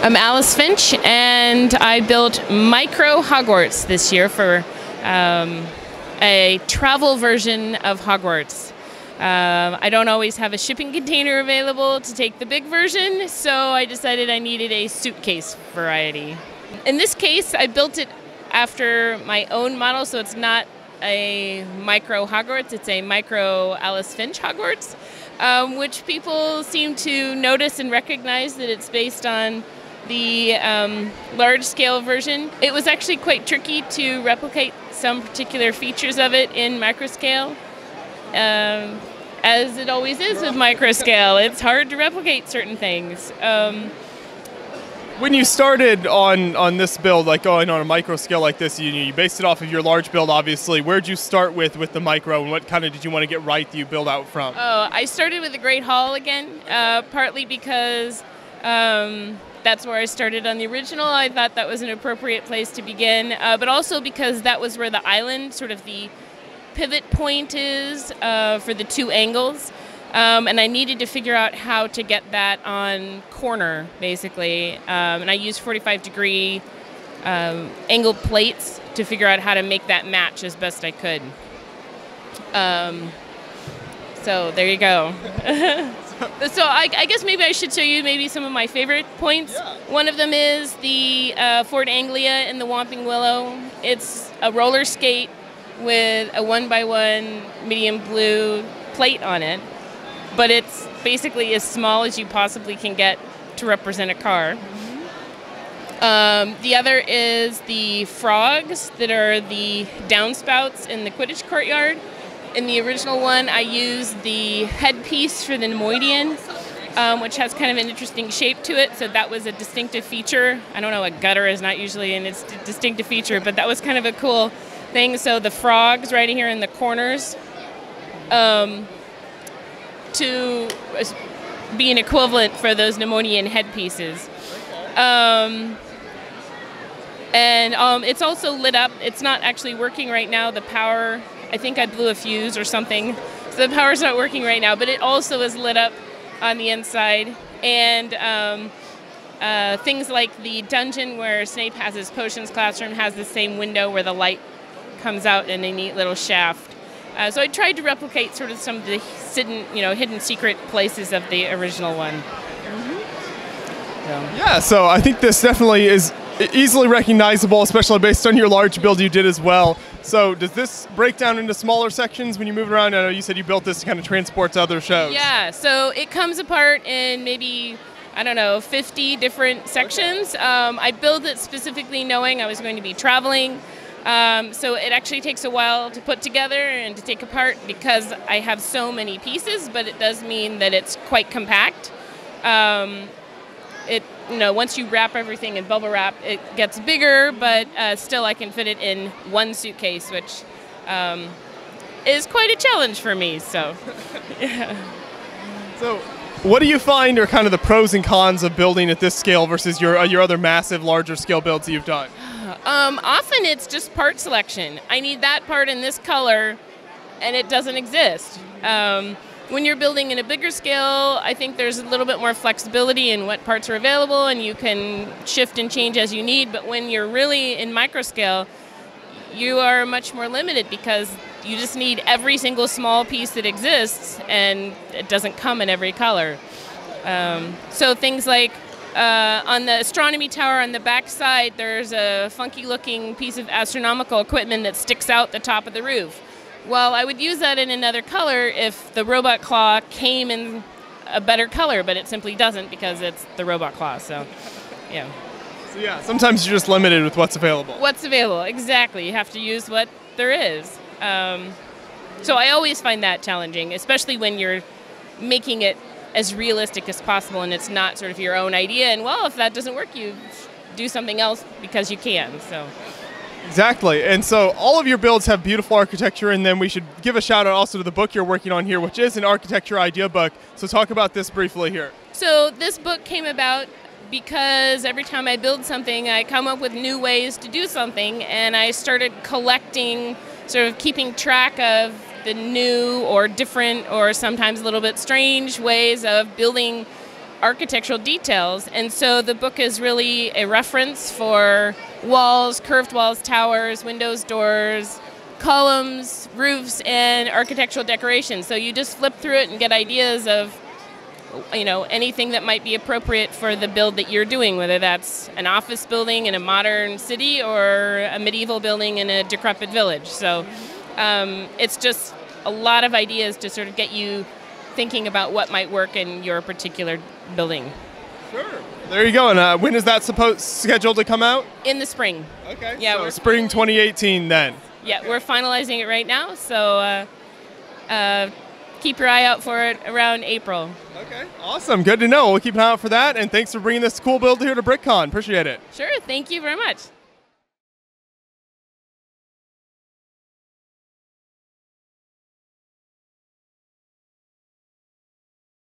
I'm Alice Finch, and I built Micro Hogwarts this year for a travel version of Hogwarts. I don't always have a shipping container available to take the big version, so I decided I needed a suitcase variety. In this case, I built it after my own model, so it's not a Micro Hogwarts, it's a Micro Alice Finch Hogwarts, which people seem to notice and recognize that it's based on the large-scale version. It was actually quite tricky to replicate some particular features of it in Microscale. As it always is with Microscale, it's hard to replicate certain things. When you started on this build, like going on a micro scale like this, you based it off of your large build, obviously. Where'd you start with the micro, and what kind of did you want to get right that you build out from? Oh, I started with the Great Hall again, partly because that's where I started on the original. I thought that was an appropriate place to begin, but also because that was where the island, sort of the pivot point is for the two angles. And I needed to figure out how to get that on corner, basically. And I used 45-degree angled plates to figure out how to make that match as best I could. So there you go. So I guess maybe I should show you maybe some of my favorite points. Yeah. One of them is the Fort Anglia in the Whomping Willow. It's a roller skate with a 1x1 medium blue plate on it. But it's basically as small as you possibly can get to represent a car. The other is the frogs that are the downspouts in the Quidditch courtyard. In the original one, I used the headpiece for the Nemoidian, which has kind of an interesting shape to it, so that was a distinctive feature. I don't know, a gutter is not usually a distinctive feature, but that was kind of a cool thing. So the frogs right here in the corners, to be an equivalent for those Nemoidian headpieces. And it's also lit up. It's not actually working right now. The power, I think I blew a fuse or something, so the power's not working right now, but it also is lit up on the inside. And things like the dungeon where Snape has his potions classroom has the same window where the light comes out in a neat little shaft. So I tried to replicate sort of some of the hidden secret places of the original one. Yeah, so I think this definitely is easily recognizable, especially based on your large build you did as well. So does this break down into smaller sections when you move around? I know you said you built this to kind of transport to other shows. Yeah, so it comes apart in maybe, I don't know, 50 different sections. I built it specifically knowing I was going to be traveling. So it actually takes a while to put together and to take apart because I have so many pieces, but it does mean that it's quite compact. Once you wrap everything in bubble wrap, it gets bigger, but still I can fit it in one suitcase, which is quite a challenge for me. So, yeah. So, what do you find are kind of the pros and cons of building at this scale versus your other massive, larger scale builds that you've done? Often it's just part selection. I need that part in this color, and it doesn't exist. When you're building in a bigger scale, I think there's a little bit more flexibility in what parts are available, and you can shift and change as you need. But when you're really in microscale, you are much more limited because you just need every single small piece that exists, and it doesn't come in every color. So things like on the astronomy tower on the back side, there's a funky-looking piece of astronomical equipment that sticks out the top of the roof. Well, I would use that in another color if the robot claw came in a better color, but it simply doesn't because it's the robot claw. So, yeah. So yeah, sometimes you're just limited with what's available. What's available, exactly. You have to use what there is. So I always find that challenging, especially when you're making it as realistic as possible and it's not sort of your own idea. And well, if that doesn't work, you do something else because you can. So. Exactly. And so all of your builds have beautiful architecture in them. We should give a shout out also to the book you're working on here, which is an architecture idea book. So talk about this briefly here. So this book came about because every time I build something, I come up with new ways to do something, and I started collecting, sort of keeping track of the new or different or sometimes a little bit strange ways of building architectural details. And so the book is really a reference for walls, curved walls, towers, windows, doors, columns, roofs, and architectural decorations. So you just flip through it and get ideas of anything that might be appropriate for the build that you're doing, whether that's an office building in a modern city or a medieval building in a decrepit village. So it's just a lot of ideas to sort of get you thinking about what might work in your particular building. Sure. There you go. And when is that scheduled to come out? In the spring. Okay. Yeah, so we're spring 2018 then. Yeah, okay. We're finalizing it right now, so keep your eye out for it around April. Okay. Awesome. Good to know. We'll keep an eye out for that. And thanks for bringing this cool build here to BrickCon. Appreciate it. Sure. Thank you very much.